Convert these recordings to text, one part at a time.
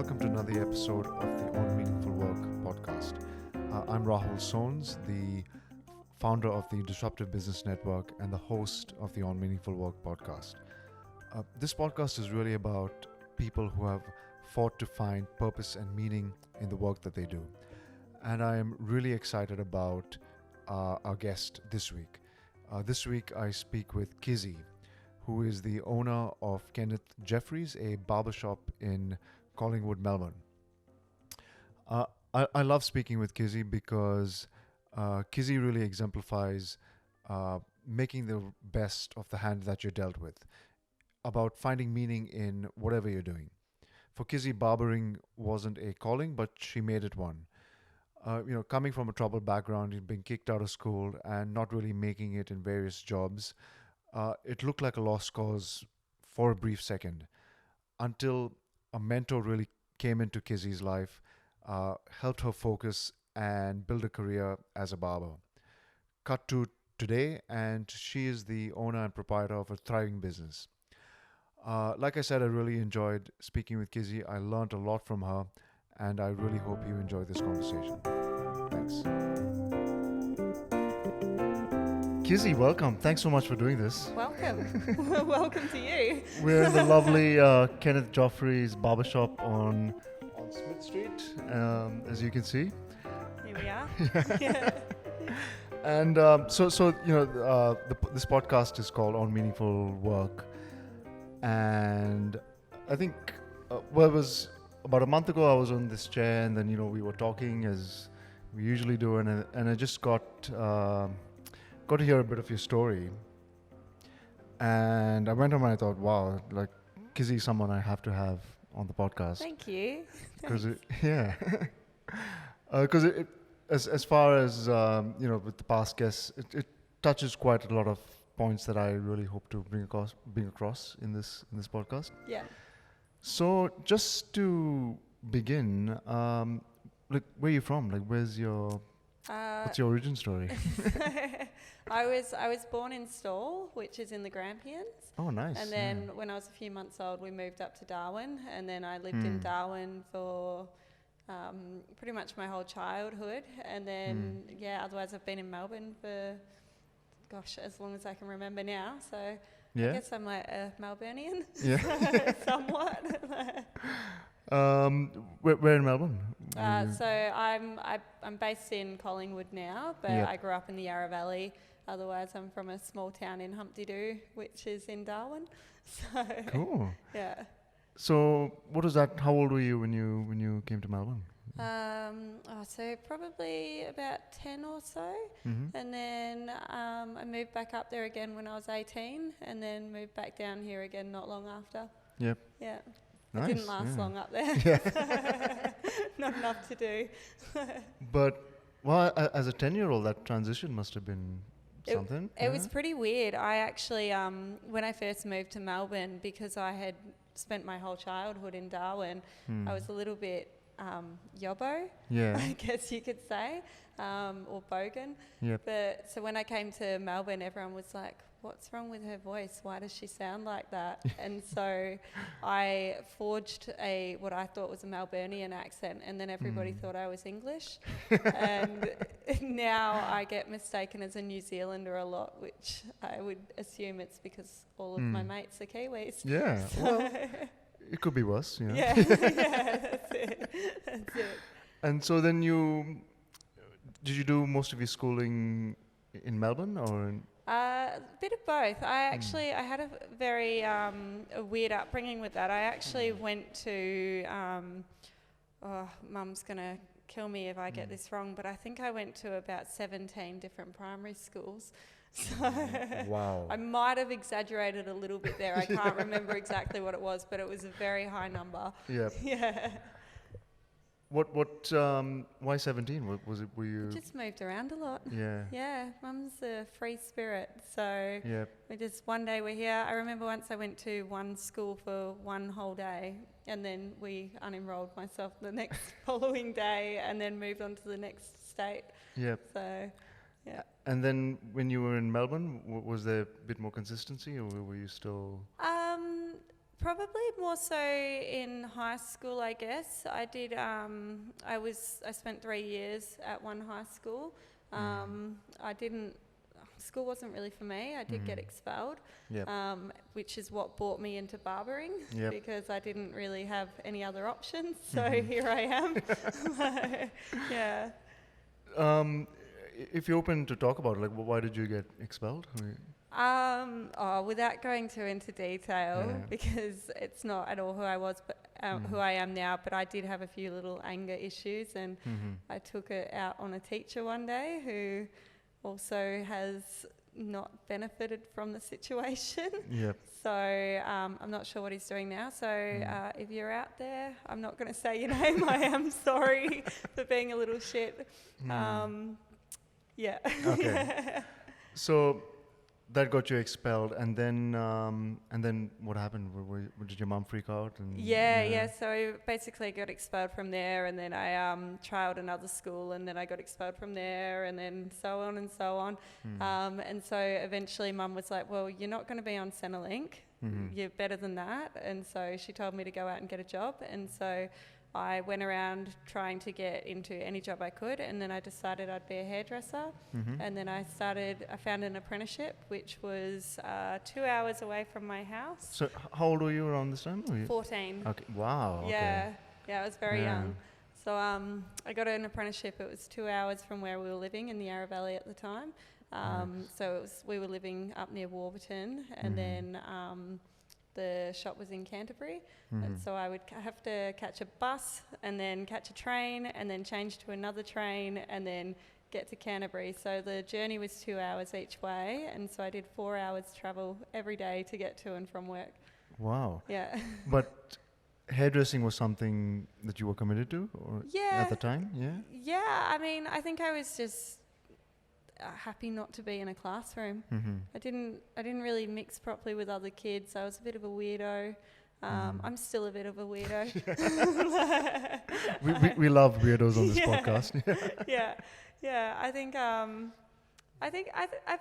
welcome to another episode of the On Meaningful Work podcast. I'm Rahul Sones, the founder of the Disruptive Business Network and the host of the On Meaningful Work podcast. This podcast is really about people who have fought to find purpose and meaning in the work that they do. And I am really excited about our guest this week. This week I speak with Kizzi, who is the owner of Kenneth Geofferys, a barbershop in Collingwood, Melbourne. I love speaking with Kizzi because Kizzi really exemplifies making the best of the hand that you're dealt with, about finding meaning in whatever you're doing. For Kizzi, barbering wasn't a calling, but she made it one. Coming from a troubled background, being kicked out of school and not really making it in various jobs, it looked like a lost cause for a brief second until a mentor really came into Kizzi's life, helped her focus and build a career as a barber. Cut to today, and she is the owner and proprietor of a thriving business. Like I said, I really enjoyed speaking with Kizzi. I learned a lot from her, and I really hope you enjoy this conversation. Thanks. Kizzi, welcome. Thanks so much for doing this. Welcome. Welcome to you. We're in the lovely Kenneth Geofferys barbershop on Smith Street, as you can see. Here we are. Yeah. And this podcast is called On Meaningful Work. And I think, it was about a month ago, I was on this chair, and then, we were talking as we usually do, and I just got to hear a bit of your story. And I went home and I thought, wow, like, Kizzi is someone I have to have on the podcast. Thank you. Because as far as with the past guests, it touches quite a lot of points that I really hope to bring across in this podcast. Yeah. So just to begin, where are you from? Like, what's your origin story? I was born in Stawell, which is in the Grampians. Oh, nice. And then when I was a few months old, we moved up to Darwin, and then I lived in Darwin for pretty much my whole childhood. And then, otherwise I've been in Melbourne for, as long as I can remember now. So I guess I'm like a Melburnian, somewhat. Where in Melbourne? So I'm based in Collingwood now, but I grew up in the Yarra Valley. Otherwise, I'm from a small town in Humpty Doo, which is in Darwin. So cool. Yeah. So what was that? How old were you when you came to Melbourne? So probably about 10 or so. Mm-hmm. And then I moved back up there again when I was 18, and then moved back down here again not long after. Yep. Yeah. Nice. It didn't last long up there. Yeah. Not enough to do. But, as a 10-year-old, that transition must have been something. It was pretty weird. I actually, when I first moved to Melbourne, because I had spent my whole childhood in Darwin, I was a little bit yobbo, I guess you could say, or bogan. Yep. But so when I came to Melbourne, everyone was like, what's wrong with her voice? Why does she sound like that? And so I forged what I thought was a Melburnian accent, and then everybody thought I was English. And now I get mistaken as a New Zealander a lot, which I would assume it's because all of my mates are Kiwis. Yeah. So well, it could be worse. Yeah, that's it. And so then did you do most of your schooling in Melbourne or in? A bit of both. I had a very a weird upbringing with that. I actually went to, Mum's going to kill me if I get this wrong, but I think I went to about 17 different primary schools. So wow. I might have exaggerated a little bit there. I can't remember exactly what it was, but it was a very high number. Yep. Yeah. Why 17? Were you? Just moved around a lot. Yeah. Yeah, Mum's a free spirit, so we just one day we're here. I remember once I went to one school for one whole day, and then we unenrolled myself the next following day, and then moved on to the next state. Yep. So, yeah. And then when you were in Melbourne, was there a bit more consistency, or were you still? Probably more so in high school, I guess. I did. I spent 3 years at one high school. I didn't. School wasn't really for me. I did get expelled, Yep. which is what brought me into barbering Yep. because I didn't really have any other options. So here I am. Yeah. If you're open to talk about it, like, why did you get expelled? I mean, Without going too into detail, because it's not at all who I was, but who I am now. But I did have a few little anger issues, and I took it out on a teacher one day who also has not benefited from the situation. Yep. So I'm not sure what he's doing now. So if you're out there, I'm not going to say your name. I am sorry for being a little shit. Yeah. Okay. So that got you expelled, and then what happened? Did your mom freak out? And Yeah. So I basically got expelled from there, and then I trialed another school, and then I got expelled from there, and then so on and so on. And so eventually Mum was like, well, you're not going to be on Centrelink. You're better than that. And so she told me to go out and get a job. And so I went around trying to get into any job I could, and then I decided I'd be a hairdresser. And then I found an apprenticeship, which was 2 hours away from my house. So how old were you around this time? 14. Okay. Wow. Yeah, Okay. I was very young. So I got an apprenticeship. It was 2 hours from where we were living in the Yarra Valley at the time. So we were living up near Warburton, and then the shop was in Canterbury, and so I would have to catch a bus and then catch a train and then change to another train and then get to Canterbury. So the journey was 2 hours each way, and so I did 4 hours travel every day to get to and from work. Wow. Yeah. But hairdressing was something that you were committed to, or at the time? Yeah, I mean, I think I was just happy not to be in a classroom. I didn't really mix properly with other kids. I was a bit of a weirdo. I'm still a bit of a weirdo. we love weirdos on this podcast. Yeah. I think I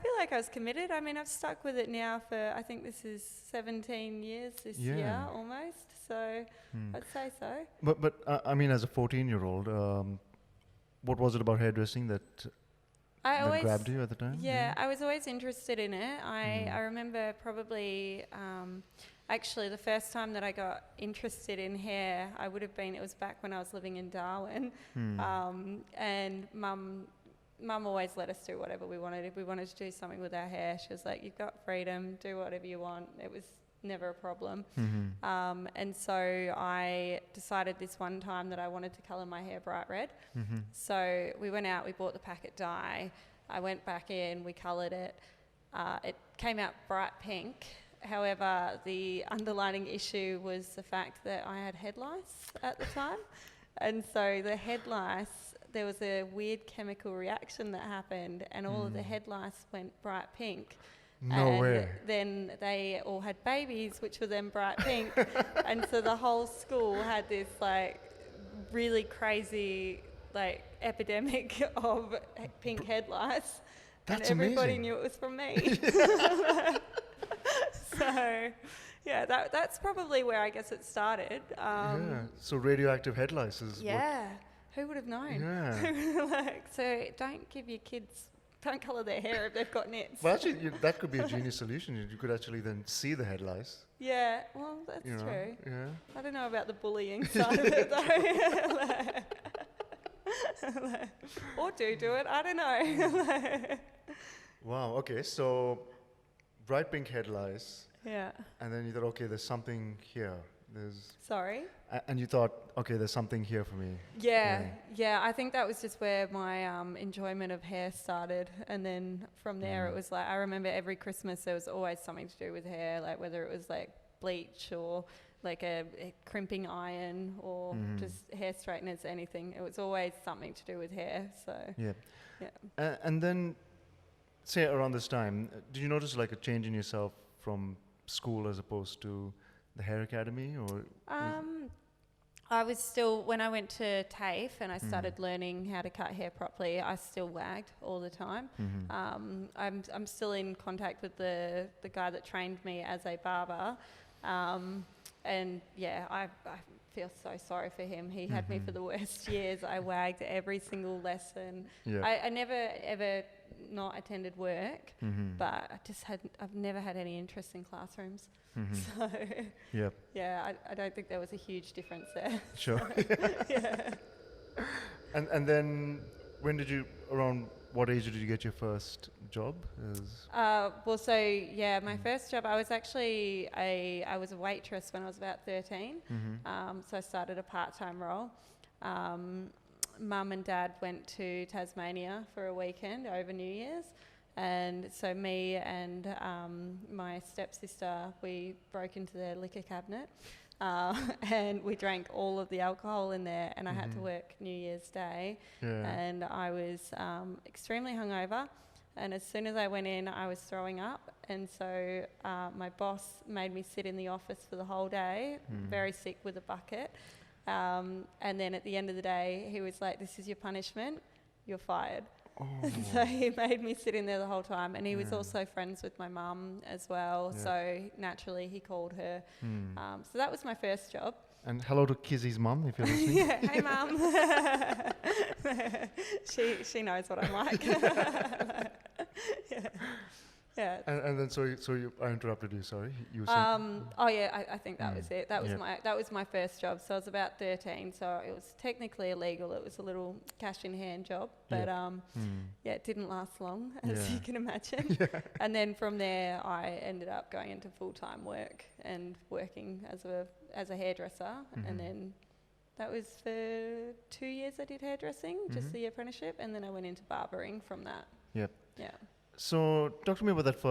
feel like I was committed. I mean, I've stuck with it now for, I think this is 17 years this year almost. So I'd say so. But I mean, as a 14-year-old, what was it about hairdressing that grabbed you at the time? Yeah, I was always interested in it. I remember probably, actually the first time that I got interested in hair, it was back when I was living in Darwin. And Mum always let us do whatever we wanted. If we wanted to do something with our hair, she was like, you've got freedom, do whatever you want. It was never a problem. And so I decided this one time that I wanted to colour my hair bright red. So we went out, we bought the packet dye. I went back in, we coloured it. It came out bright pink. However, the underlining issue was the fact that I had head lice at the time. And so the head lice, there was a weird chemical reaction that happened, and all of the head lice went bright pink. No way. Then they all had babies, which were then bright pink. And so the whole school had this like really crazy like epidemic of pink head lice. That's and everybody amazing. knew it was from me. So yeah, that's probably where I guess it started. So radioactive head lice is who would have known? Yeah. So don't colour their hair if they've got nits. Well, actually, that could be a genius solution. You could actually then see the head lice. Yeah, well, that's true. Yeah. I don't know about the bullying side of it, though. Or do it, I don't know. Wow, okay, so bright pink head lice. Yeah. And then you thought, okay, there's something here. Sorry? And you thought, okay, there's something here for me. Yeah, I think that was just where my enjoyment of hair started. And then from there, it was like, I remember every Christmas there was always something to do with hair, like whether it was like bleach or like a crimping iron or just hair straighteners, anything. It was always something to do with hair, so. Yeah. And then, say around this time, did you notice like a change in yourself from school as opposed to the hair academy, or? I was still, when I went to TAFE and I started learning how to cut hair properly, I still wagged all the time. I'm still in contact with the guy that trained me as a barber. and yeah, I feel so sorry for him. He had me for the worst years. I wagged every single lesson. Yeah. I never ever not attended work, but I've never had any interest in classrooms. So Yep. yeah, I don't think there was a huge difference there. Sure. Yeah. And then around what age did you get your first job? Well, so yeah, my first job, I was actually I was a waitress when I was about 13. So I started a part-time role. Mum and Dad went to Tasmania for a weekend over New Year's. And so me and my stepsister, we broke into their liquor cabinet and we drank all of the alcohol in there, and I had to work New Year's Day. And I was extremely hungover, and as soon as I went in, I was throwing up. And so my boss made me sit in the office for the whole day, very sick, with a bucket. And then at the end of the day, he was like, "This is your punishment, you're fired." Oh. So he made me sit in there the whole time, and he was also friends with my mum as well, so naturally he called her. So that was my first job. And hello to Kizzy's mum, if you're listening. Yeah, hey mum. she knows what I'm like. Yeah. And then I interrupted you. Sorry, you were saying. I think that was it. That was my first job. So I was about 13. So it was technically illegal. It was a little cash in hand job, but it didn't last long, as you can imagine. And then from there, I ended up going into full-time work and working as a hairdresser, and then that was for 2 years. I did hairdressing, just the apprenticeship, and then I went into barbering from that. Yep. Yeah. So talk to me about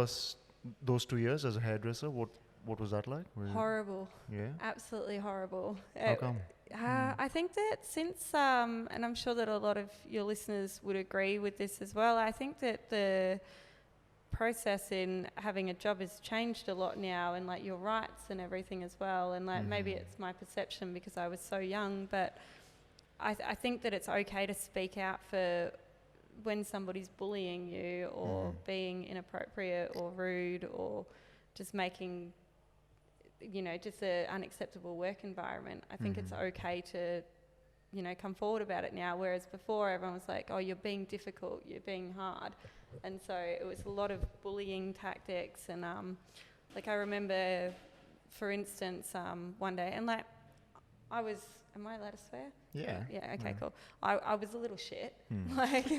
those 2 years as a hairdresser. What was that like? Horrible. Yeah. Absolutely horrible. How come? I think that since, and I'm sure that a lot of your listeners would agree with this as well, I think that the process in having a job has changed a lot now, and like your rights and everything as well. And like maybe it's my perception because I was so young, but I think that it's okay to speak out for when somebody's bullying you or being inappropriate or rude or just making, just an unacceptable work environment. I think it's okay to, come forward about it now, whereas before everyone was like, oh, you're being difficult, you're being hard. And so it was a lot of bullying tactics. And I remember, for instance, one day, and like am I allowed to swear? Yeah. Yeah, okay, cool. I was a little shit. Like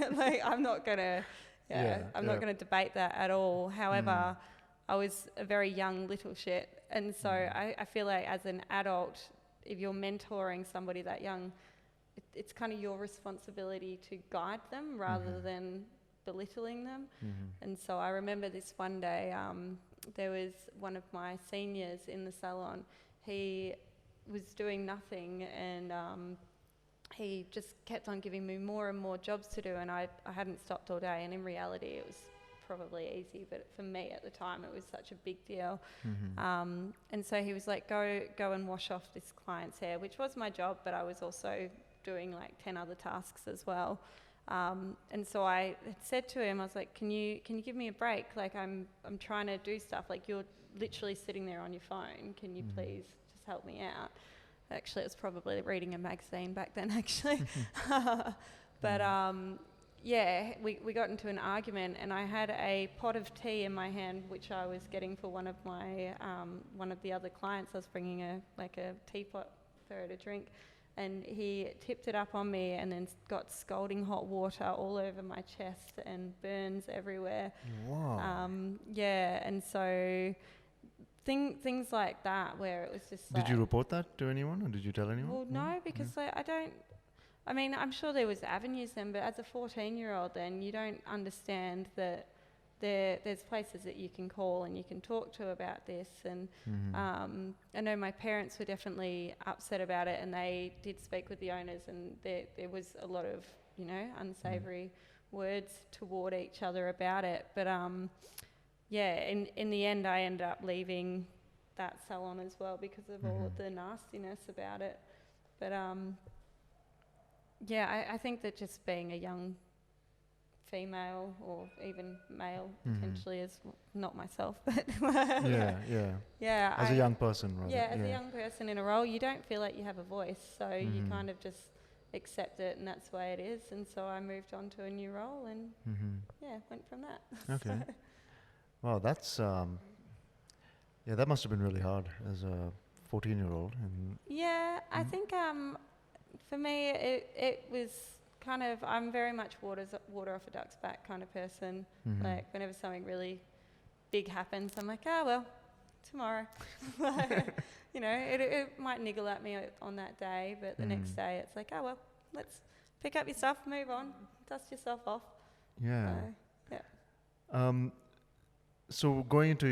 I'm not gonna not gonna debate that at all. However, I was a very young little shit. And so I feel like as an adult, if you're mentoring somebody that young, it's kind of your responsibility to guide them rather than belittling them. And so I remember this one day, there was one of my seniors in the salon. He was doing nothing, and he just kept on giving me more and more jobs to do, and I hadn't stopped all day, and in reality it was probably easy, but for me at the time it was such a big deal. And so he was like, go and wash off this client's hair, which was my job, but I was also doing like 10 other tasks as well. And so I had said to him, I was like, can you give me a break? Like I'm trying to do stuff, like you're literally sitting there on your phone, can you please just help me out? Actually, it was probably reading a magazine back then, actually. But we got into an argument, and I had a pot of tea in my hand, which I was getting for one of the other clients. I was bringing a teapot for her to drink, and he tipped it up on me, and then got scalding hot water all over my chest and burns everywhere. Wow. And so things like that, where it was just like... Did you report that to anyone, or did you tell anyone? Well, no, because I'm sure there was avenues then, but as a 14-year-old then, you don't understand that there's places that you can call and you can talk to about this. And I know my parents were definitely upset about it, and they did speak with the owners, and there was a lot of, unsavoury words toward each other about it. But in the end, I ended up leaving that salon as well because of all of the nastiness about it. But I think that just being a young female or even male Mhm. potentially as not myself, but Yeah. As a young person, rather. yeah, as a young person in a role, you don't feel like you have a voice, so you Mhm. kind of just accept it, and that's the way it is. And so I moved on to a new role, and went from that. Okay. Wow, that's that must have been really hard as a 14-year-old. And Yeah, I think for me it was kind of, I'm very much water off a duck's back kind of person. Like whenever something really big happens, I'm like, oh well, tomorrow. It might niggle at me on that day, but the next day it's like, oh well, let's pick up your stuff, move on, dust yourself off. Yeah. So, yeah. So going into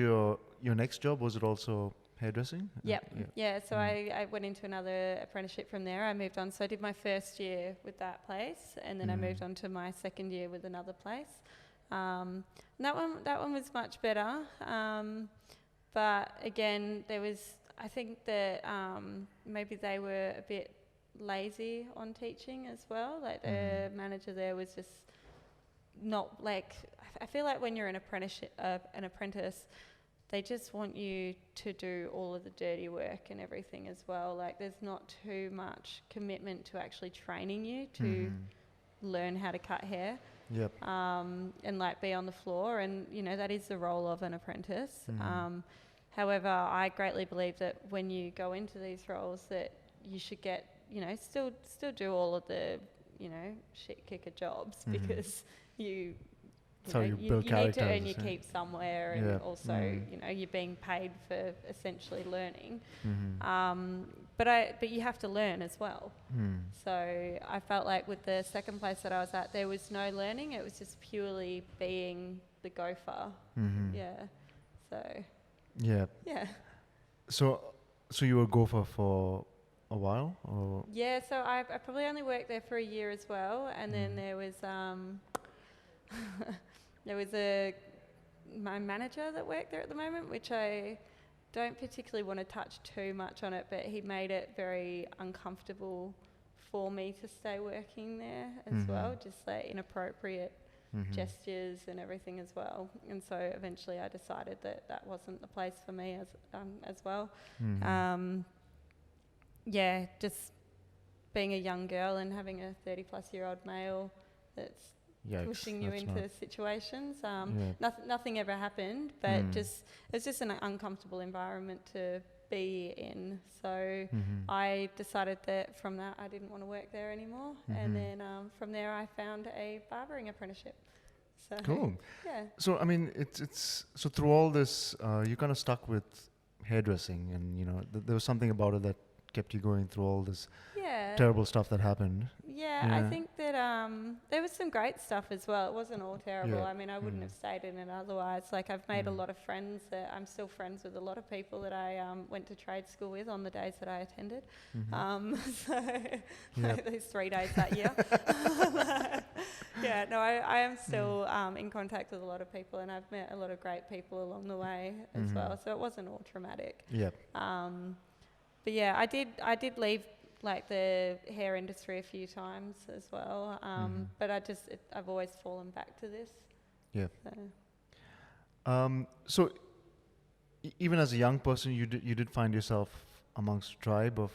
your next job, was it also hairdressing? Yep. Yeah. So I went into another apprenticeship from there. I moved on. So I did my first year with that place, and then I moved on to my second year with another place. And that one was much better. But again, I think that maybe they were a bit lazy on teaching as well. Like the manager there was just not like, I feel like when you're an apprentice, they just want you to do all of the dirty work and everything as well. Like there's not too much commitment to actually training you to learn how to cut hair. Yep. And like be on the floor, and that is the role of an apprentice. However, I greatly believe that when you go into these roles that you should get, still do all of the, shit kicker jobs, because you build need characters. to earn your keep somewhere, and also you're being paid for essentially learning. But you have to learn as well. So I felt like with the second place that I was at, there was no learning. It was just purely being the gopher. Yeah. So. Yeah. Yeah. So you were gopher for a while, or? Yeah. So I probably only worked there for a year as well, and then there was my manager that worked there at the moment, which I don't particularly want to touch too much on it, but he made it very uncomfortable for me to stay working there as well, just like inappropriate gestures and everything as well. And so eventually I decided that wasn't the place for me as well. Just being a young girl and having a 30-plus-year-old male that's pushing you into situations. Nothing ever happened, but it's just an uncomfortable environment to be in. So I decided that from that I didn't want to work there anymore. And then from there I found a barbering apprenticeship. So, cool. Yeah. So I mean, it's so through all this, you kind of stuck with hairdressing, and there was something about it that kept you going through all this terrible stuff that happened. Yeah, I think that there was some great stuff as well. It wasn't all terrible. Yeah. I mean, I wouldn't have stayed in it otherwise. Like, I've made a lot of friends. I'm still friends with a lot of people that I went to trade school with on the days that I attended. Those 3 days that year. I am still in contact with a lot of people, and I've met a lot of great people along the way as well. So it wasn't all traumatic. Yeah. But yeah, I did leave like the hair industry a few times as well. But I've always fallen back to this. Yeah. So. So even as a young person, you did find yourself amongst a tribe of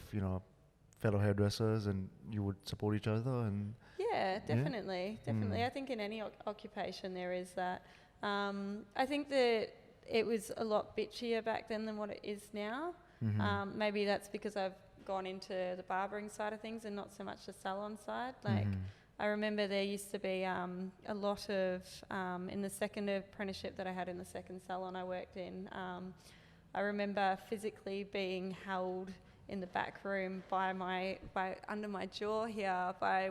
fellow hairdressers, and you would support each other. And yeah, definitely. I think in any occupation there is that. I think that it was a lot bitchier back then than what it is now. Maybe that's because I've gone into the barbering side of things and not so much the salon side. Like, I remember there used to be a lot of, in the second apprenticeship that I had in the second salon I worked in, I remember physically being held in the back room by under my jaw here by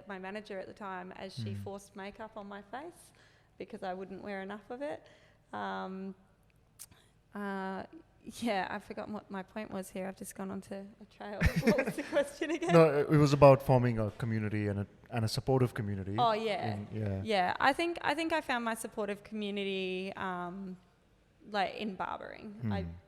my manager at the time, as she forced makeup on my face because I wouldn't wear enough of it. I've forgotten what my point was here. I've just gone onto a trail. What was the question again? No, it was about forming a community and a supportive community. Oh yeah. I think I found my supportive community like in barbering.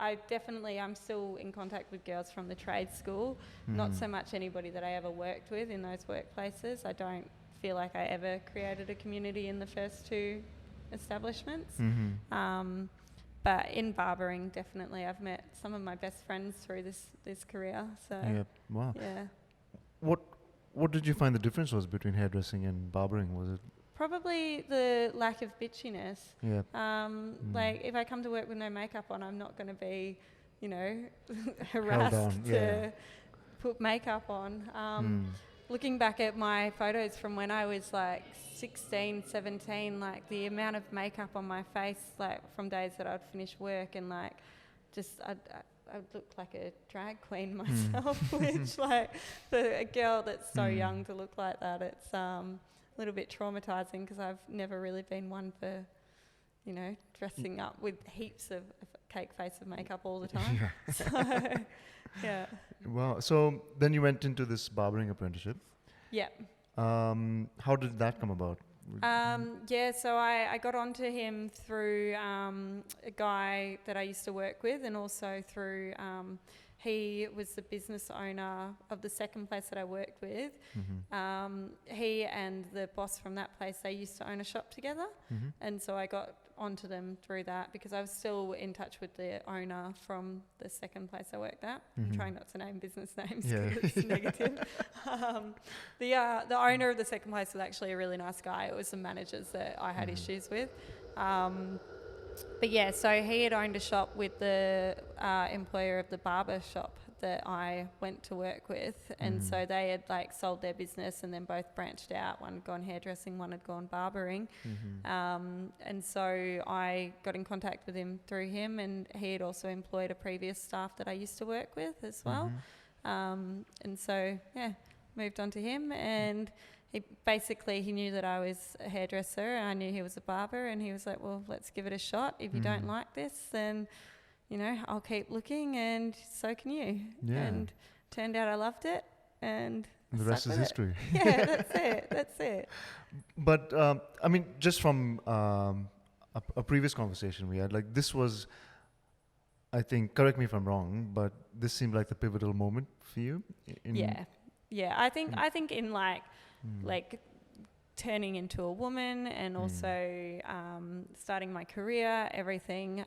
I'm still in contact with girls from the trade school. Not so much anybody that I ever worked with in those workplaces. I don't feel like I ever created a community in the first two establishments. But in barbering, definitely, I've met some of my best friends through this career. So Yeah. Wow. yeah. What did you find the difference was between hairdressing and barbering? Was it? Probably the lack of bitchiness. Yeah. Like if I come to work with no makeup on, I'm not going to be, you know, Held harassed on, to yeah. put makeup on. Looking back at my photos from when I was like 16, 17, like the amount of makeup on my face, like from days that I'd finish work and like just I'd look like a drag queen myself, which like for a girl that's so young to look like that, it's a little bit traumatizing because I've never really been one for, you know, dressing up with heaps of cake face of makeup all the time. Yeah. So, yeah. Wow. So then you went into this barbering apprenticeship. Yeah. How did that come about? Yeah, so I got onto him through a guy that I used to work with, and also through he was the business owner of the second place that I worked with. He and the boss from that place, they used to own a shop together, and so I got onto them through that because I was still in touch with the owner from the second place I worked at. I'm trying not to name business names because it's negative. The owner of the second place was actually a really nice guy. It was the managers that I had issues with. But yeah, so he had owned a shop with the employer of the barber shop that I went to work with, and so they had like sold their business and then both branched out. One had gone hairdressing, one had gone barbering, and so I got in contact with him through him, and he had also employed a previous staff that I used to work with as well, and so yeah, moved on to him, and he knew that I was a hairdresser and I knew he was a barber, and he was like, well, let's give it a shot. If you don't like this, then, you know, I'll keep looking and so can you. Yeah. And turned out I loved it, and The rest is history. Yeah, that's it. But I mean, just from a previous conversation we had, like this was, I think, correct me if I'm wrong, but this seemed like the pivotal moment for you. Yeah. I think in like turning into a woman and also starting my career, everything.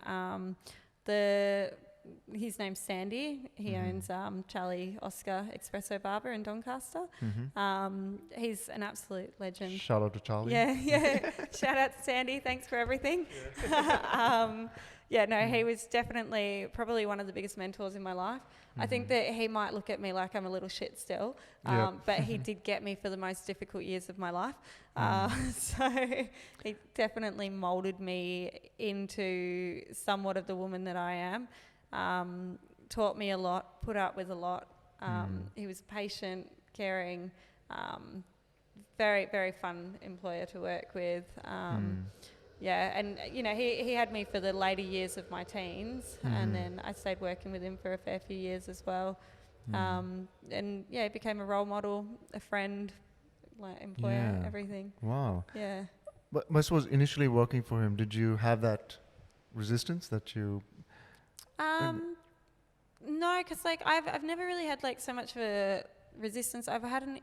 His name's Sandy. He owns Charlie Oscar Espresso Barber in Doncaster. He's an absolute legend. Shout out to Charlie. Yeah. Shout out to Sandy. Thanks for everything. He was definitely probably one of the biggest mentors in my life. I think that he might look at me like I'm a little shit still, but he did get me for the most difficult years of my life. So he definitely molded me into somewhat of the woman that I am. Taught me a lot, put up with a lot. He was patient, caring, very, very fun employer to work with. Yeah, and you know, he had me for the later years of my teens, and then I stayed working with him for a fair few years as well. And yeah, he became a role model, a friend, like employer, everything. Wow. Yeah. But I suppose initially working for him, did you have that resistance that you? No, because like I've never really had like so much of a resistance. I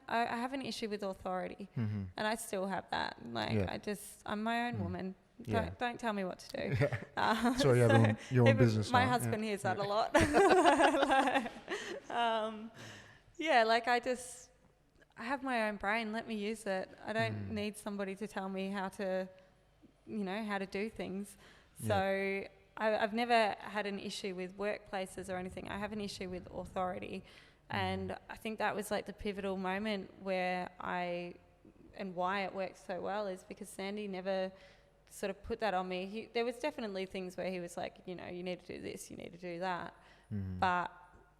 have an issue with authority, and I still have that. Like I'm my own woman. Don't tell me what to do. So you have your own business. My husband hears that a lot. I have my own brain. Let me use it. I don't need somebody to tell me how to do things. So I've never had an issue with workplaces or anything. I have an issue with authority. And I think that was like the pivotal moment where and why it worked so well is because Sandy never sort of put that on me. There was definitely things where he was like, you know, you need to do this, you need to do that. But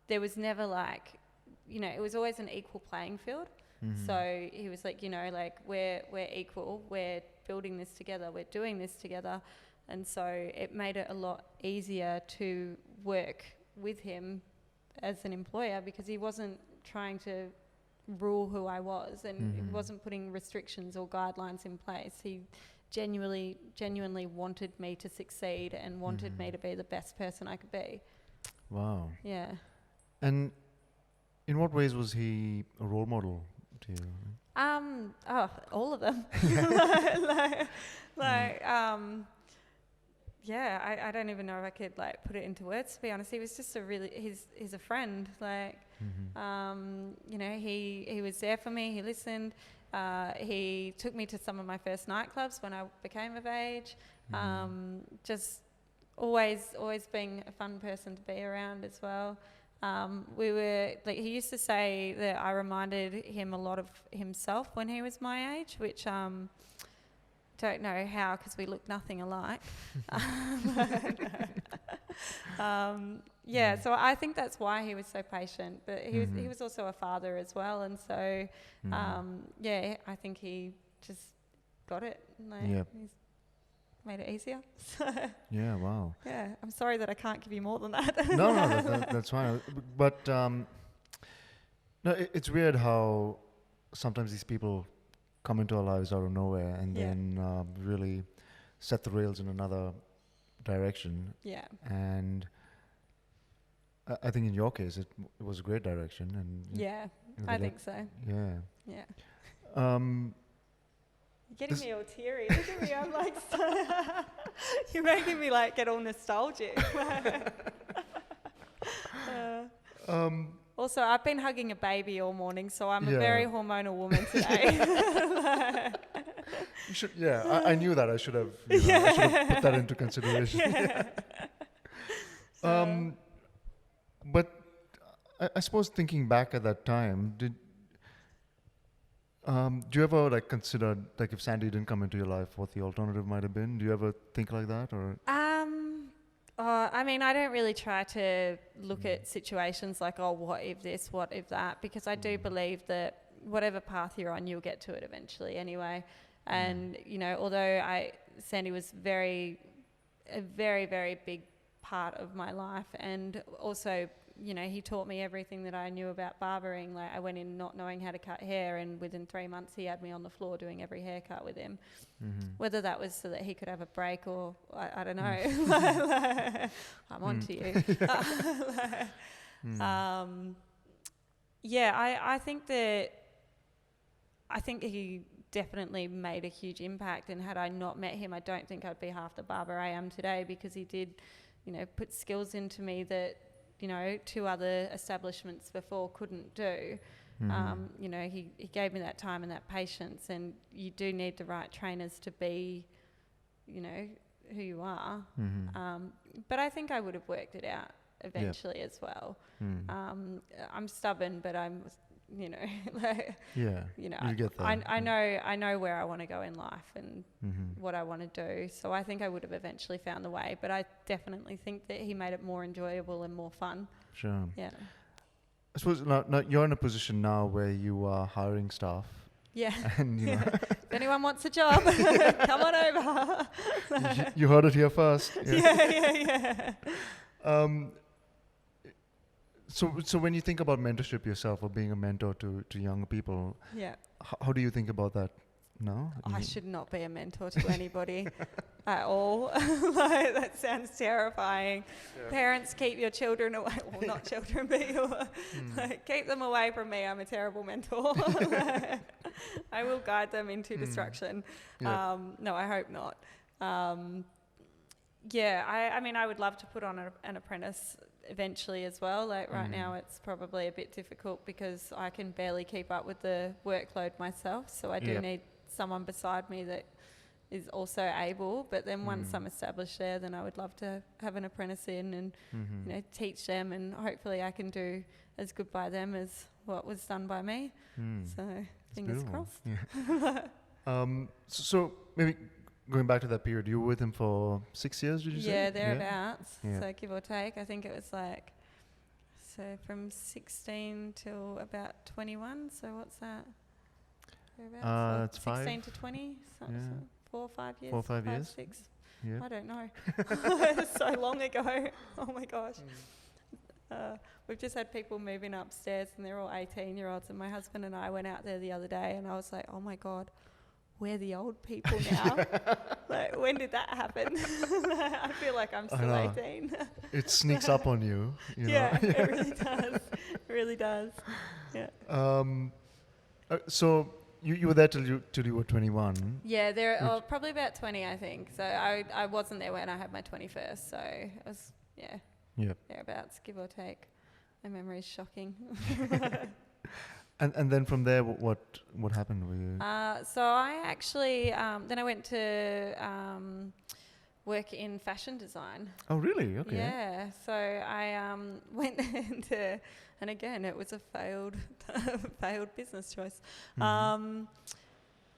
there was never like, you know, it was always an equal playing field. So he was like, you know, like we're equal, we're building this together, we're doing this together. And so it made it a lot easier to work with him as an employer because he wasn't trying to rule who I was, and he wasn't putting restrictions or guidelines in place. He genuinely wanted me to succeed and wanted me to be the best person I could be. Wow. Yeah. And in what ways was he a role model to you? All of them. Yeah, I don't even know if I could like put it into words, to be honest. He was just he's a friend. Like, you know, he was there for me. He listened. He took me to some of my first nightclubs when I became of age. Just always being a fun person to be around as well. We were like, he used to say that I reminded him a lot of himself when he was my age, which don't know how, because we look nothing alike. Yeah, so I think that's why he was so patient. But he was also a father as well, and so yeah, I think he just got it. Like, he's made it easier. Yeah, wow. Yeah, I'm sorry that I can't give you more than that. No, that's fine. But no, it's weird how sometimes these people come into our lives out of nowhere and then really set the rails in another direction. Yeah. And I think in your case, it was a great direction. And I think so. Yeah. Yeah. You're getting me all teary. Look at me, I'm like, you're making me like get all nostalgic. Also, I've been hugging a baby all morning, so I'm a very hormonal woman today. You should, I knew that. I should have, I should have put that into consideration. But I suppose thinking back at that time, do you ever like consider, like, if Sandy didn't come into your life, what the alternative might have been? Do you ever think like that, or? I mean, I don't really try to look at situations like, oh, what if this, what if that, because I do believe that whatever path you're on, you'll get to it eventually anyway. And, you know, although Sandy was a very, very big part of my life, and also, you know, he taught me everything that I knew about barbering. Like, I went in not knowing how to cut hair, and within 3 months he had me on the floor doing every haircut with him. Whether that was so that he could have a break or I don't know. I'm on to you. I think he definitely made a huge impact, and had I not met him, I don't think I'd be half the barber I am today, because he did, you know, put skills into me that, you know, 2 other establishments before couldn't do. You know, he gave me that time and that patience, and you do need the right trainers to be, you know, who you are. But I think I would have worked it out eventually as well. I'm stubborn, but I'm, you know, like, you know, you get that. I know where I want to go in life and what I want to do. So I think I would have eventually found the way, but I definitely think that he made it more enjoyable and more fun. Sure. Yeah. I suppose now you're in a position now where you are hiring staff. Yeah. And, you know, if anyone wants a job, come on over. You heard it here first. Yeah. So when you think about mentorship yourself, or being a mentor to young people, how do you think about that now? I should not be a mentor to anybody at all. Like, that sounds terrifying. Parents, keep your children away. Well, not children, but like, keep them away from me. I'm a terrible mentor. I will guide them into destruction. No, I hope not. I mean, I would love to put on an apprentice eventually as well. Like, right now it's probably a bit difficult because I can barely keep up with the workload myself, so I do need someone beside me that is also able. But then once I'm established there, then I would love to have an apprentice in and you know, teach them, and hopefully I can do as good by them as what was done by me. So fingers crossed. So maybe going back to that period, you were with him for 6 years, did you say? Yeah, thereabouts. So give or take. I think it was like, so from 16 till about 21. So what's that? It's 16 to 20? 4 or 5 years? 4 or 5 years? 6? Yeah. I don't know. It's so long ago. Oh my gosh. We've just had people moving upstairs, and they're all 18-year-olds, and my husband and I went out there the other day, and I was like, oh my God, we're the old people now. Like, when did that happen? I feel like I'm still 18. It sneaks up on you. You know? It really does. It really does. Yeah. So you were there till you were 21. Yeah, probably about 20, I think. So I wasn't there when I had my 21st. So it was, thereabouts, give or take. My memory is shocking. And then from there, what happened? Were you? So I actually, then I went to work in fashion design. Oh, really? Okay. Yeah. So I went into, and again, it was a failed business choice. Mm-hmm.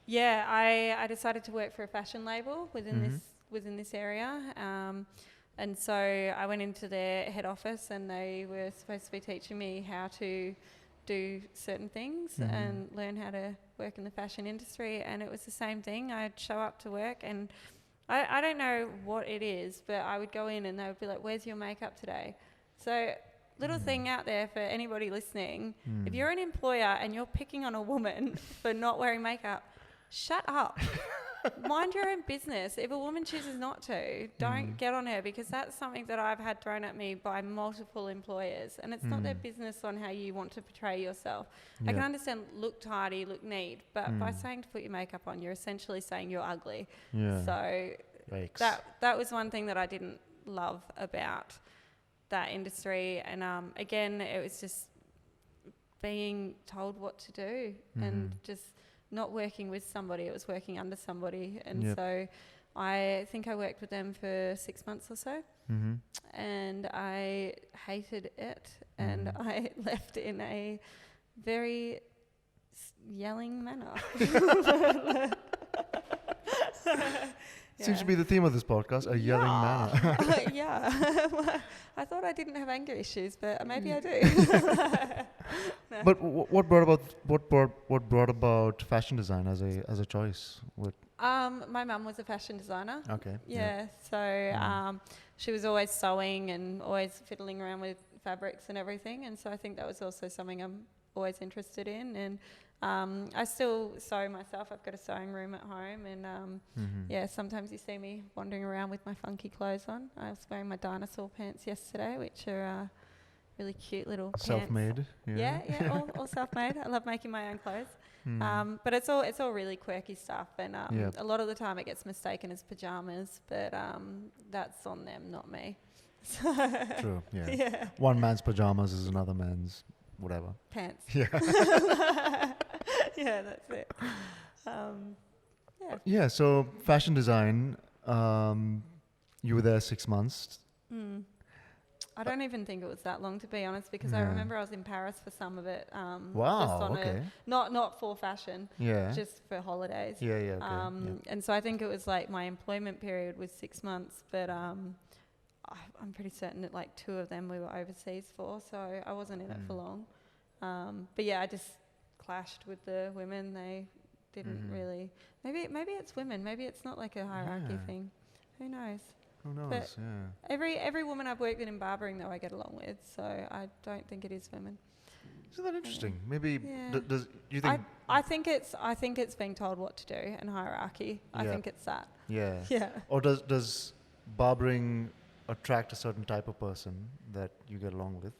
I decided to work for a fashion label within this area. And so I went into their head office, and they were supposed to be teaching me how to do certain things and learn how to work in the fashion industry. And it was the same thing. I'd show up to work, and I don't know what it is, but I would go in and they would be like, "Where's your makeup today?" So little thing out there for anybody listening, if you're an employer and you're picking on a woman for not wearing makeup, shut up. Mind your own business. If a woman chooses not to, don't get on her, because that's something that I've had thrown at me by multiple employers, and it's not their business on how you want to portray yourself. I can understand look tidy, look neat, but by saying to put your makeup on, you're essentially saying you're ugly. Yeah. So Yikes. that was one thing that I didn't love about that industry, and again, it was just being told what to do and just not working with somebody, it was working under somebody. And so I think I worked with them for 6 months or so, and I hated it, and I left in a very yelling manner. Seems to be the theme of this podcast, a yelling manner. I thought I didn't have anger issues, but maybe I do. No. But what brought about fashion design as a choice? My mum was a fashion designer. Okay. So she was always sewing and always fiddling around with fabrics and everything, and so I think that was also something I'm always interested in. And I still sew myself. I've got a sewing room at home, and sometimes you see me wandering around with my funky clothes on. I was wearing my dinosaur pants yesterday, which are really cute little self-made. Pants. All self-made. I love making my own clothes. But it's all really quirky stuff, and a lot of the time it gets mistaken as pajamas, but that's on them, not me. True. Yeah. One man's pajamas is another man's whatever. Pants. Yeah. Yeah, that's it. Yeah. So fashion design. You were there 6 months. I don't even think it was that long, to be honest, because I remember I was in Paris for some of it. Wow. Okay. Not for fashion. Yeah. Just for holidays. Yeah. Okay. And so I think it was like my employment period was 6 months, but I'm pretty certain that like 2 of them we were overseas for, so I wasn't in it for long. But yeah, I just clashed with the women. They didn't really. Maybe it's women. Maybe it's not like a hierarchy thing. Who knows? Who knows? But every woman I've worked with in barbering, though, I get along with, so I don't think it is women. Isn't that interesting? Maybe does you think? I think it's being told what to do and hierarchy. I think it's that. Yeah. Yeah. Or does barbering attract a certain type of person that you get along with?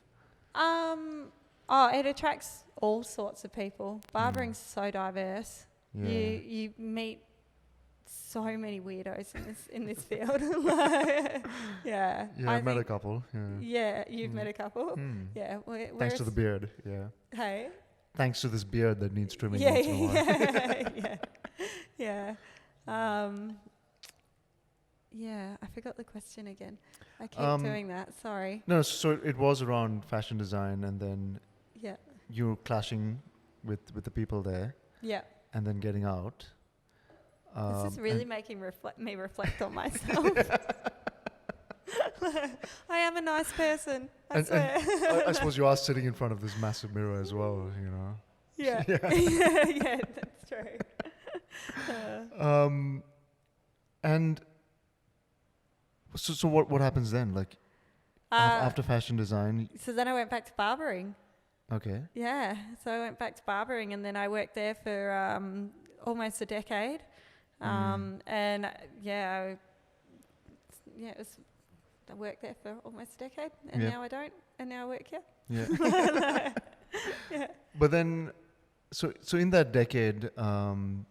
It attracts all sorts of people. Barbering's so diverse. Yeah. You meet so many weirdos in this field. Yeah. I've met a couple. Yeah, you've met a couple. Yeah. Thanks to the beard. Yeah. Hey. Thanks to this beard that needs trimming once in a while. Yeah. Yeah, I forgot the question again. I keep doing that. Sorry. No, so it was around fashion design, and then you were clashing with the people there. Yeah. And then getting out. This is really making me reflect on myself. I am a nice person, I swear. And I suppose you are sitting in front of this massive mirror as well, you know. Yeah. Yeah, that's true. And so what happens then? Like after fashion design? So then I went back to barbering. Okay. Yeah. So I went back to barbering, and then I worked there for almost a decade. And I worked there for almost a decade, and now I don't, and now I work here. Yeah. Yeah. But then So in that decade, so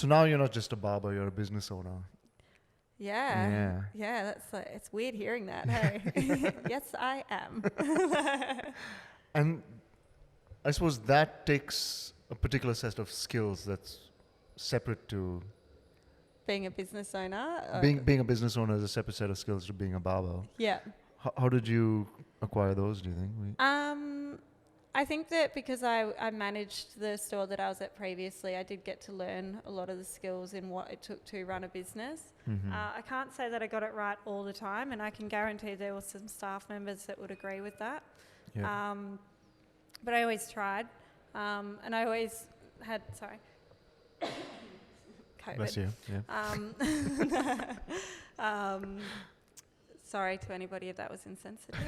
now you're not just a barber, you're a business owner. Yeah. Yeah. That's it's weird hearing that. Hey. Yes, I am. And I suppose that takes a particular set of skills that's separate to Being a business owner. being a business owner is a separate set of skills to being a barber. Yeah. How did you acquire those, do you think? I think that because I managed the store that I was at previously, I did get to learn a lot of the skills in what it took to run a business. I can't say that I got it right all the time, and I can guarantee there were some staff members that would agree with that. Yeah. But I always tried, and I always had, sorry, COVID. Bless you. Yeah. Sorry to anybody if that was insensitive.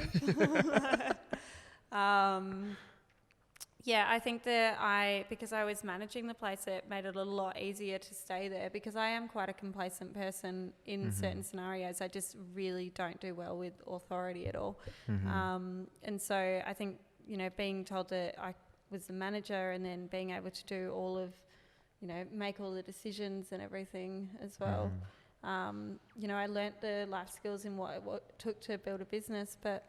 Yeah, I think that because I was managing the place, it made it a lot easier to stay there because I am quite a complacent person in certain scenarios. I just really don't do well with authority at all. And so I think, being told that I was the manager and then being able to do all of, make all the decisions and everything as well. I learnt the life skills in what it took to build a business, but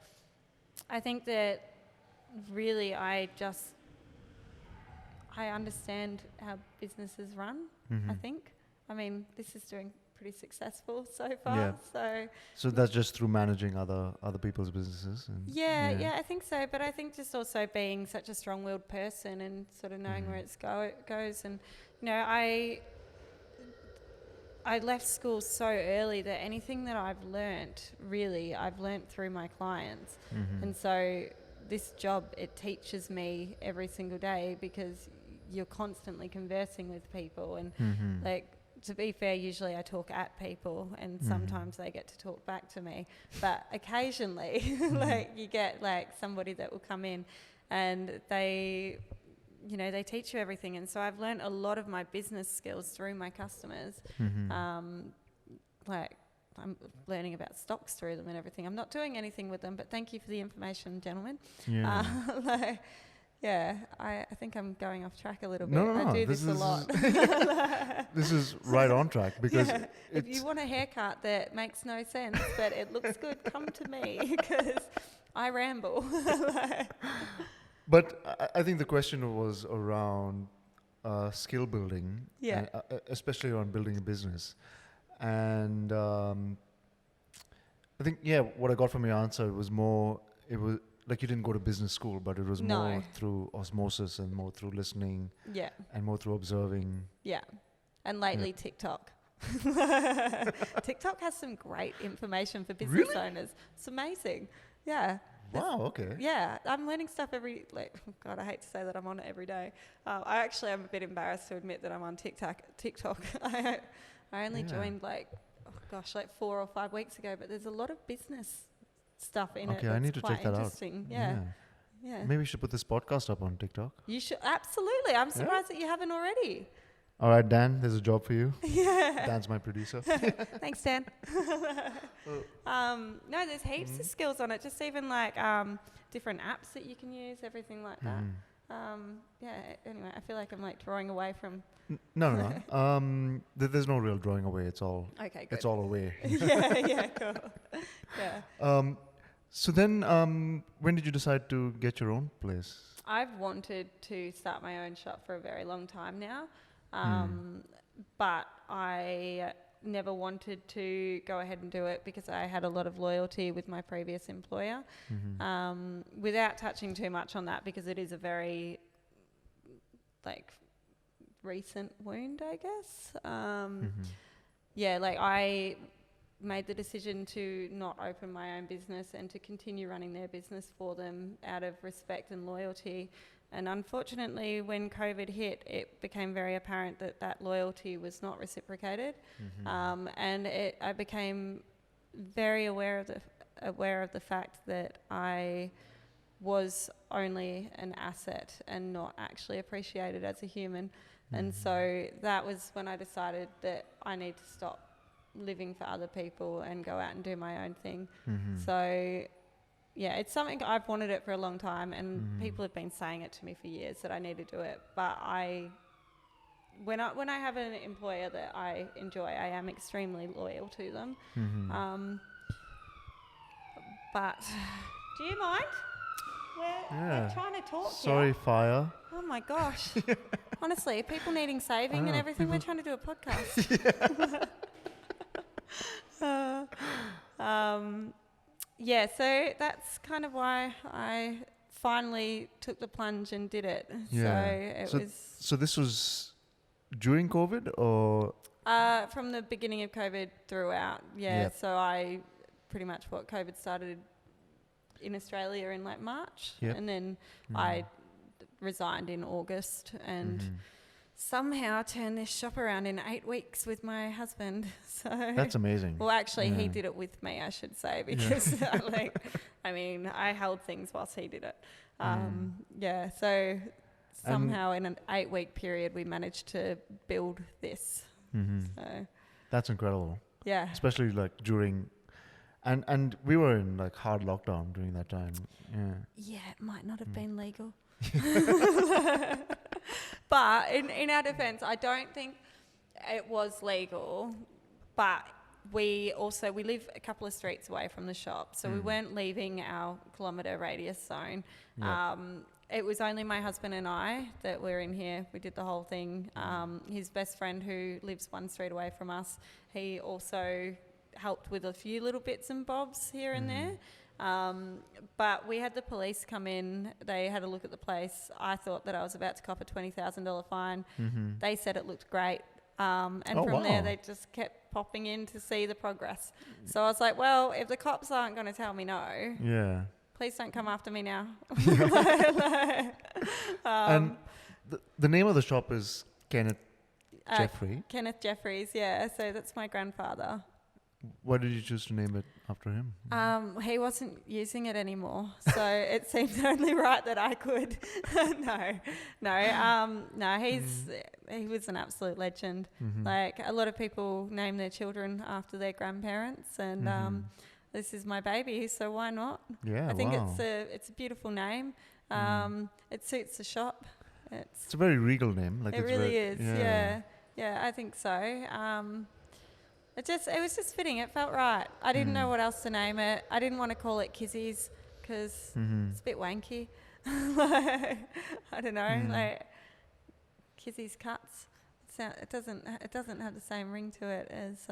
I think that really I understand how businesses run, I think. I mean, this is doing pretty successful so far. Yeah. So that's just through managing other people's businesses? Yeah, I think so. But I think just also being such a strong-willed person and sort of knowing where it goes. And, I left school so early that anything that I've learnt through my clients. And so this job, it teaches me every single day because you're constantly conversing with people. And to be fair, usually I talk at people and sometimes they get to talk back to me. But occasionally, you get somebody that will come in and they teach you everything. And so I've learned a lot of my business skills through my customers. I'm learning about stocks through them and everything. I'm not doing anything with them, but thank you for the information, gentlemen. I think I'm going off track a little bit. No, I do this a lot. This is right on track because if you want a haircut that makes no sense, but it looks good, come to me because I ramble. But I think the question was around skill building, and, especially around building a business. And I think, what I got from your answer was more, it was like you didn't go to business school, but it was more through osmosis and more through listening and more through observing. Yeah. And lately TikTok. TikTok has some great information for business owners. It's amazing. Yeah. Wow, okay. Yeah, I'm learning stuff God, I hate to say that I'm on it every day. I actually am a bit embarrassed to admit that I'm on TikTok. I only joined 4 or 5 weeks ago, but there's a lot of business stuff in it. Okay, I need to check that out. Yeah. Maybe you should put this podcast up on TikTok. You should, absolutely. I'm surprised that you haven't already. All right, Dan, there's a job for you. Yeah. Dan's my producer. Thanks, Dan. No, there's heaps of skills on it. Just even different apps that you can use, everything like that. Anyway, I feel like I'm drawing away from... No. There's no real drawing away. It's all... Okay, good. It's all away. Yeah, cool. Yeah. So then, when did you decide to get your own place? I've wanted to start my own shop for a very long time now. But I never wanted to go ahead and do it because I had a lot of loyalty with my previous employer. Without touching too much on that, because it is a very recent wound, I guess. I made the decision to not open my own business and to continue running their business for them out of respect and loyalty. And unfortunately, when COVID hit, it became very apparent that that loyalty was not reciprocated. And I became very aware of the fact that I was only an asset and not actually appreciated as a human. And so that was when I decided that I need to stop living for other people and go out and do my own thing. So it's something I've wanted it for a long time, and people have been saying it to me for years that I need to do it. But when I have an employer that I enjoy, I am extremely loyal to them. But do you mind? We're trying to talk Sorry, here. fire. Oh my gosh. Honestly, people needing saving and everything. We're trying to do a podcast. So that's kind of why I finally took the plunge and did it. Yeah. So So this was during COVID or? from the beginning of COVID throughout. Yep. So I pretty much COVID started in Australia in like March, and then I resigned in August and somehow turned this shop around in 8 weeks with my husband. So that's amazing. Well, actually, he did it with me, I should say, because I held things whilst he did it. So somehow in an 8-week period, we managed to build this. So that's incredible. Yeah, especially like during. And we were in like hard lockdown during that time. Yeah, it might not have been legal. But in our defence, I don't think it was legal. But we live a couple of streets away from the shop, so we weren't leaving our kilometre radius zone. It was only my husband and I that were in here. We did the whole thing. His best friend, who lives 1 street away from us, he also helped with a few little bits and bobs here and there. But we had the police come in. They had a look at the place. I thought that I was about to cop a $20,000 fine. They said it looked great. And from there, they just kept popping in to see the progress. So I was like, well, if the cops aren't going to tell me no, please don't come after me now. And the name of the shop is Kenneth Geofferys. Kenneth Geofferys, yeah. So that's my grandfather. Why did you choose to name it after him? He wasn't using it anymore, so it seemed only right that I could. No. He was an absolute legend. Like, a lot of people name their children after their grandparents, and this is my baby, so why not? Yeah, I think it's a beautiful name. It suits the shop. It's a very regal name. Like, it really is. Yeah, I think so. It was just fitting. It felt right. I didn't know what else to name it. I didn't want to call it Kizzy's because it's a bit wanky. I don't know, like Kizzy's Cuts. It doesn't have the same ring to it as.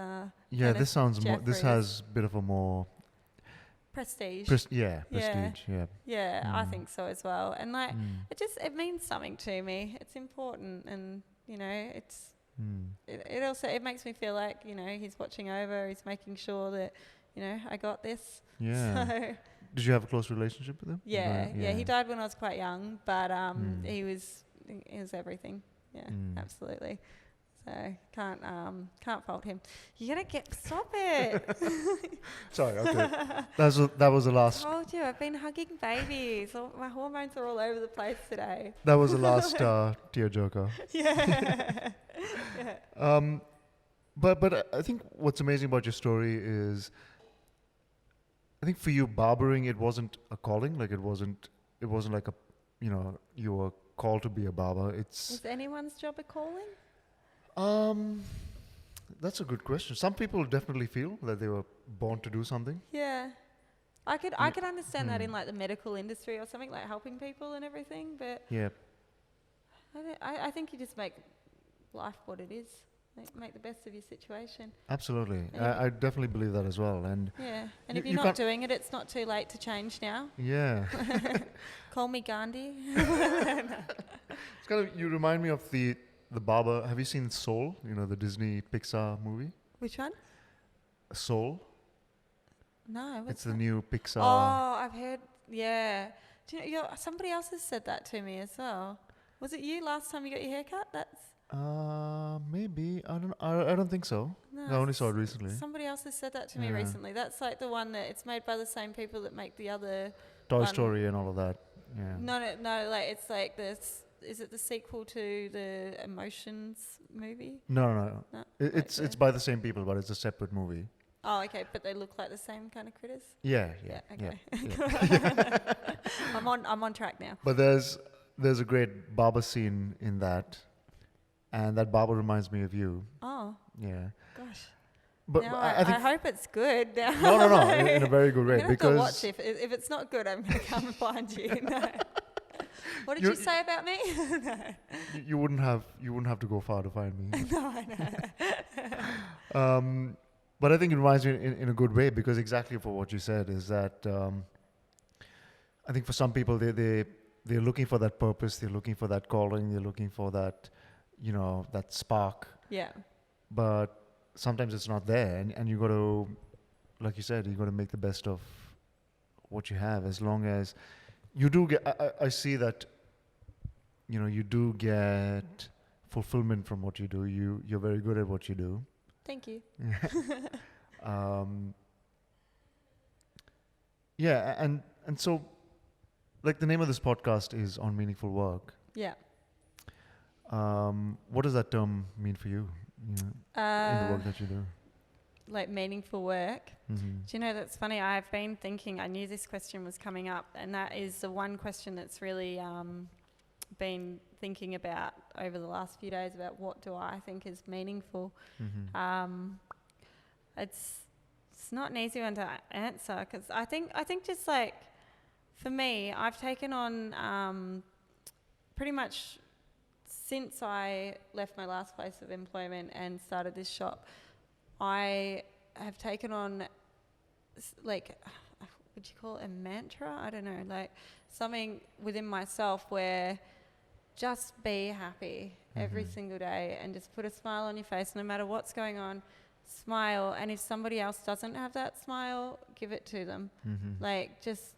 This sounds more. This has a bit of a more prestige. Prestige. Yeah. I think so as well. And like, it means something to me. It's important, and it's. It makes me feel like he's watching over. He's making sure that I got this. Yeah. So, did you have a close relationship with him? Yeah. He died when I was quite young, but he was everything. Yeah, absolutely. So can't fault him. You're gonna stop it. Sorry. Okay. That was the last. I told you, I've been hugging babies. My hormones are all over the place today. That was the last tearjerker. Yeah. But I think what's amazing about your story is, I think for you, barbering, it wasn't a calling. Like, it wasn't like a, you were called to be a barber. Is anyone's job a calling? That's a good question. Some people definitely feel that they were born to do something. Yeah. I could understand that in like the medical industry or something, like helping people and everything, but yeah. I think you just make life what it is. Make the best of your situation. Absolutely. I definitely believe that as well. And and if you're not doing it, it's not too late to change now. Yeah. Call me Gandhi. It's kind of, you remind me of the barber. Have you seen Soul? The Disney Pixar movie? Which one? Soul. No. It's the new Pixar. Oh, I've heard. Yeah. Do you know, somebody else has said that to me as well. Was it you last time you got your hair cut? Maybe. I don't think so. No, I only saw it recently. Somebody else has said that to me recently. That's like the one that it's made by the same people that make the other Toy Story and all of that. Yeah. No. Like, it's like this. Is it the sequel to the Emotions movie? No. It's by the same people, but it's a separate movie. Oh, okay, but they look like the same kind of critters. Yeah. Okay. Yeah. I'm on track now. But there's a great barber scene in that, and that barber reminds me of you. Oh, Yeah. gosh. But Now I think I hope it's good. Now. no, in a very good way, I'm gonna because have to watch if it's not good. I'm gonna come and find you. No. What did you say about me? No. you wouldn't have to go far to find me. No, I know. But I think it reminds me in a good way, because exactly for what you said is that I think for some people they're looking for that purpose, they're looking for that calling, they're looking for that, that spark. Yeah. But sometimes it's not there, and you got to, like you said, you got to make the best of what you have. As long as you do get, I see that, you do get fulfillment from what you do. You're very good at what you do. Thank you. Yeah, and so, like, the name of this podcast is On Meaningful Work. Yeah. What does that term mean for you, in the work that you do? Like meaningful work. Mm-hmm. Do you know, that's funny? I've been thinking, I knew this question was coming up, and that is the one question that's really been thinking about over the last few days, about what do I think is meaningful. Mm-hmm. It's not an easy one to answer, because I think just like, for me, I've taken on pretty much since I left my last place of employment and started this shop, I have taken on, like, would you call it a mantra? I don't know, like something within myself where just be happy every single day and just put a smile on your face, no matter what's going on. Smile, and if somebody else doesn't have that smile, give it to them. Mm-hmm. Like, just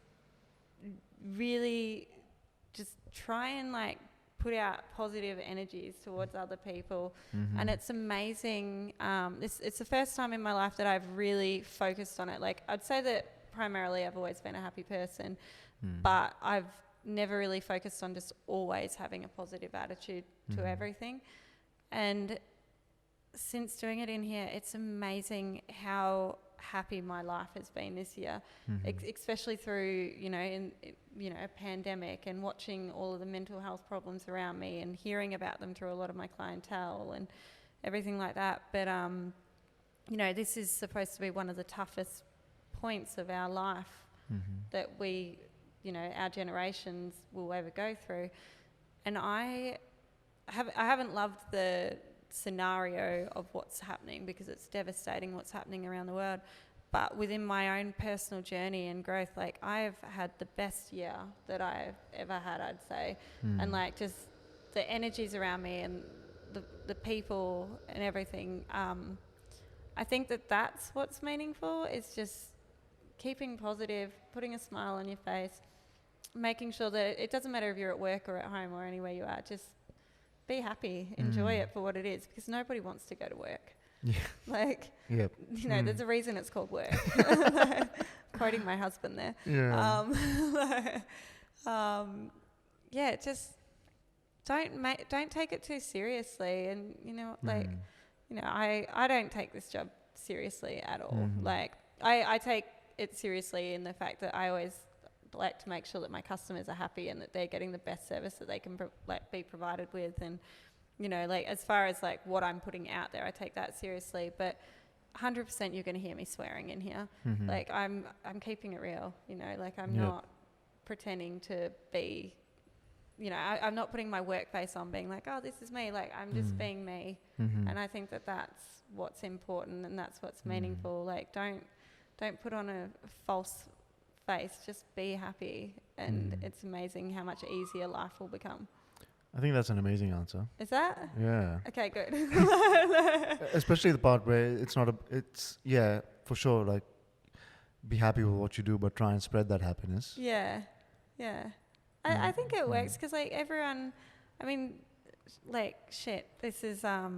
really just try and like put out positive energies towards other people. Mm-hmm. And it's amazing. It's the first time in my life that I've really focused on it. Like, I'd say that primarily I've always been a happy person, but I've never really focused on just always having a positive attitude to everything. And since doing it in here, it's amazing how happy my life has been this year, especially through, a pandemic, and watching all of the mental health problems around me and hearing about them through a lot of my clientele and everything like that. But, this is supposed to be one of the toughest points of our life that we, our generations will ever go through. And I haven't loved the scenario of what's happening, because it's devastating what's happening around the world. But within my own personal journey and growth, like, I've had the best year that I've ever had, I'd say. And like, just the energies around me and the people and everything. I think that's what's meaningful, is just keeping positive, putting a smile on your face, making sure that it doesn't matter if you're at work or at home or anywhere you are, just be happy, enjoy it for what it is, because nobody wants to go to work. Yeah. Like, Yep. there's a reason it's called work. Quoting my husband there. Yeah. Just don't take it too seriously. And I don't take this job seriously at all. Like, I take it seriously in the fact that I always like to make sure that my customers are happy and that they're getting the best service that they can be provided with. And as far as like what I'm putting out there, I take that seriously. But 100% you're going to hear me swearing in here. Like, I'm keeping it real. I'm not pretending to be, I'm not putting my work face on, being like, oh, this is me. Like, I'm just being me. And I think that that's what's important, and that's what's meaningful. Like, don't put on a false face, just be happy, and it's amazing how much easier life will become. I think that's an amazing answer. Is that? Yeah. Okay, good. Especially the part where it's for sure, like, be happy with what you do, but try and spread that happiness. Yeah. I think it works, because like everyone, I mean, like, shit, this is, I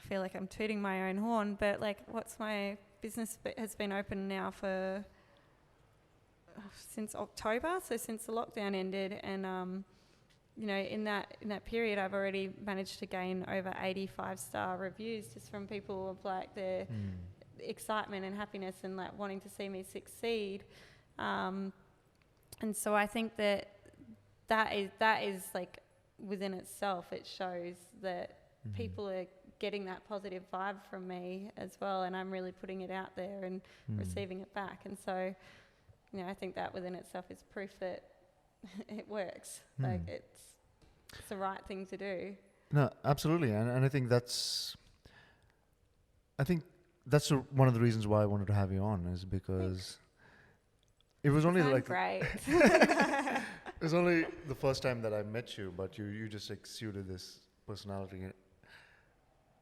feel like I'm tooting my own horn, but like, what's my business has been open now for since October, so since the lockdown ended, and in that period, I've already managed to gain over 85 star reviews just from people of like excitement and happiness and like wanting to see me succeed. And so I think that is like within itself, it shows that people are getting that positive vibe from me as well, and I'm really putting it out there and receiving it back. And so, you know, I think that within itself is proof that it works. Like it's the right thing to do. No, absolutely, and I think that's one of the reasons why I wanted to have you on, is because it was only like great. it was only the first time that I met you, but you just exuded this personality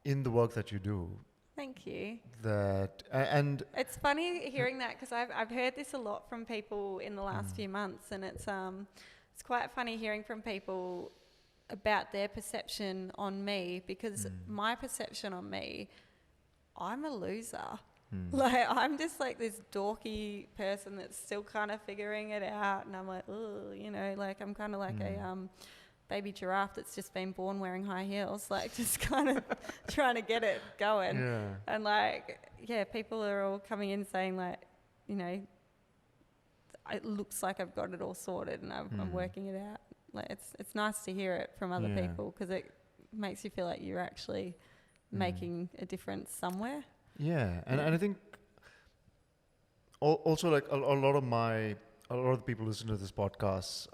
in the work that you do. Thank you. And it's funny hearing that, because I've heard this a lot from people in the last few months, and it's quite funny hearing from people about their perception on me, because my perception on me, I'm a loser. Like, I'm just like this dorky person that's still kind of figuring it out, and I'm like, oh, you know, like I'm kind of like a baby giraffe that's just been born wearing high heels, like just kind of trying to get it going. Yeah. And like, yeah, people are all coming in saying like, you know, it looks like I've got it all sorted and I'm working it out. Like, it's nice to hear it from other people, because it makes you feel like you're actually making a difference somewhere. Yeah, and I think also like a lot of the people listen to this podcast,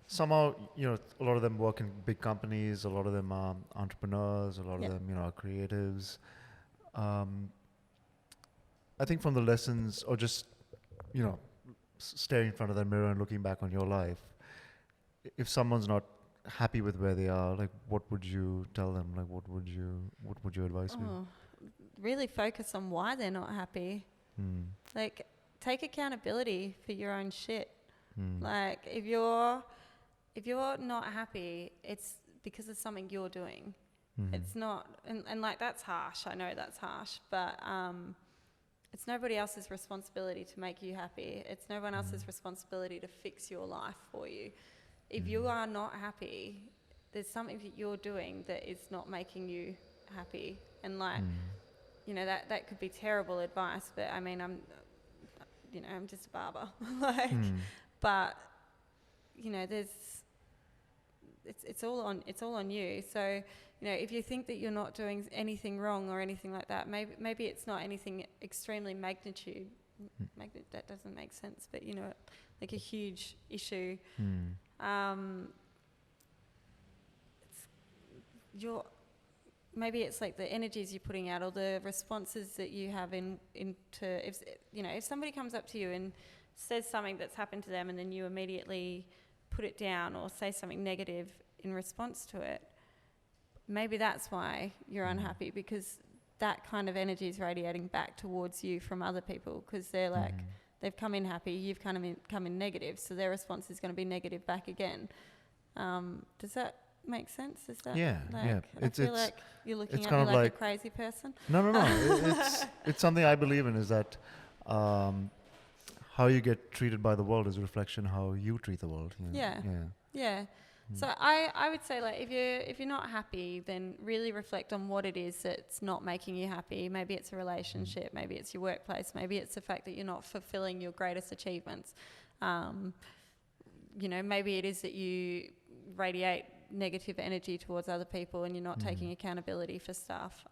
somehow, you know, a lot of them work in big companies, a lot of them are entrepreneurs, a lot of them, you know, are creatives. I think from the lessons, or just, you know, staring in front of the mirror and looking back on your life, if someone's not happy with where they are, like, what would you tell them? Like, what would your advice be? Really focus on why they're not happy. Like, take accountability for your own shit. Like, if you're not happy, it's because of something you're doing. It's not, and like, that's harsh. I know that's harsh, but it's nobody else's responsibility to make you happy. It's no one else's responsibility to fix your life for you. If you are not happy, there's something that you're doing that is not making you happy. And like, you know, that could be terrible advice, but I mean, I'm just a barber. Like, but you know, it's all on you. So, you know, if you think that you're not doing anything wrong or anything like that, maybe it's not anything extremely magnitude. That doesn't make sense, but you know, like a huge issue. Maybe it's like the energies you're putting out, or the responses that you have into, if somebody comes up to you and says something that's happened to them, and then you immediately put it down or say something negative in response to it, maybe that's why you're unhappy, because that kind of energy is radiating back towards you from other people, because they're like, they've come in happy, you've kind of come in negative, so their response is going to be negative back again. Does that make sense? Is that I feel like you're looking at me like a crazy person. No. It's something I believe in, is that how you get treated by the world is a reflection how you treat the world. You know? Yeah. So I would say, like, if you're not happy, then really reflect on what it is that's not making you happy. Maybe it's a relationship, maybe it's your workplace, maybe it's the fact that you're not fulfilling your greatest achievements. You know, maybe it is that you radiate negative energy towards other people and you're not taking accountability for stuff.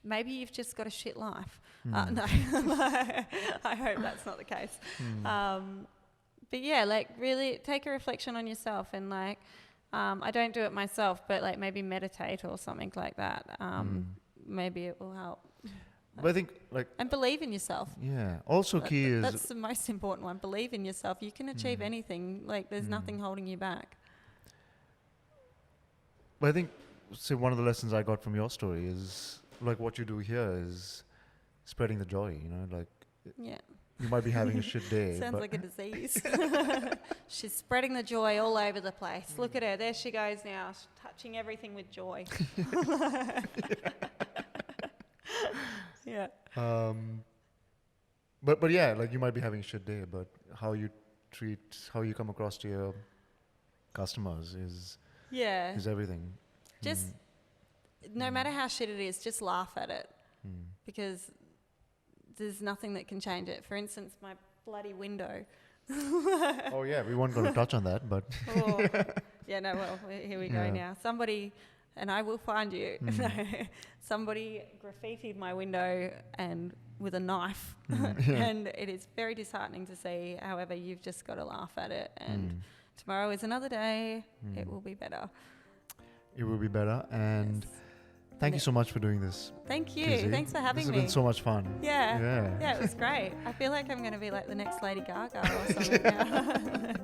Maybe you've just got a shit life. No, I hope that's not the case. But yeah, like, really take a reflection on yourself, and like, I don't do it myself, but like maybe meditate or something like that. Maybe it will help. But I think, like, and believe in yourself. Yeah. Also, that's the most important one. Believe in yourself. You can achieve anything. Like, there's nothing holding you back. But I think, say, one of the lessons I got from your story is, like, what you do here is spreading the joy. You know, like, you might be having a shit day. Sounds like a disease. She's spreading the joy all over the place. Look at her. There she goes now, touching everything with joy. Yeah. But yeah, like, you might be having a shit day, but how you come across to your customers is everything. Just no matter how shit it is, just laugh at it. because there's nothing that can change it. For instance, my bloody window. Oh yeah, we weren't going to touch on that, but Yeah, no, well, here we go now. Somebody, and I will find you. Somebody graffitied my window and with a knife, and it is very disheartening to see. However, you've just got to laugh at it, and tomorrow is another day. It will be better. It will be better, and thank you so much for doing this. Thank you. Kizzy. Thanks for having me. This has been so much fun. Yeah, it was great. I feel like I'm going to be like the next Lady Gaga or something now.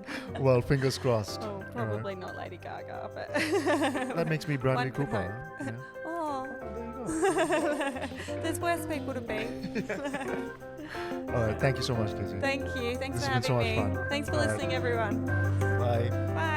Well, fingers crossed. Oh, probably not Lady Gaga, but that makes me Bradley one could Cooper. Yeah. Oh, There you go. there's worse people to be. All right, thank you so much, Kizzy. Thank you. Thanks This for has been having so much me. fun. Thanks for All right. listening, everyone. Bye. Bye.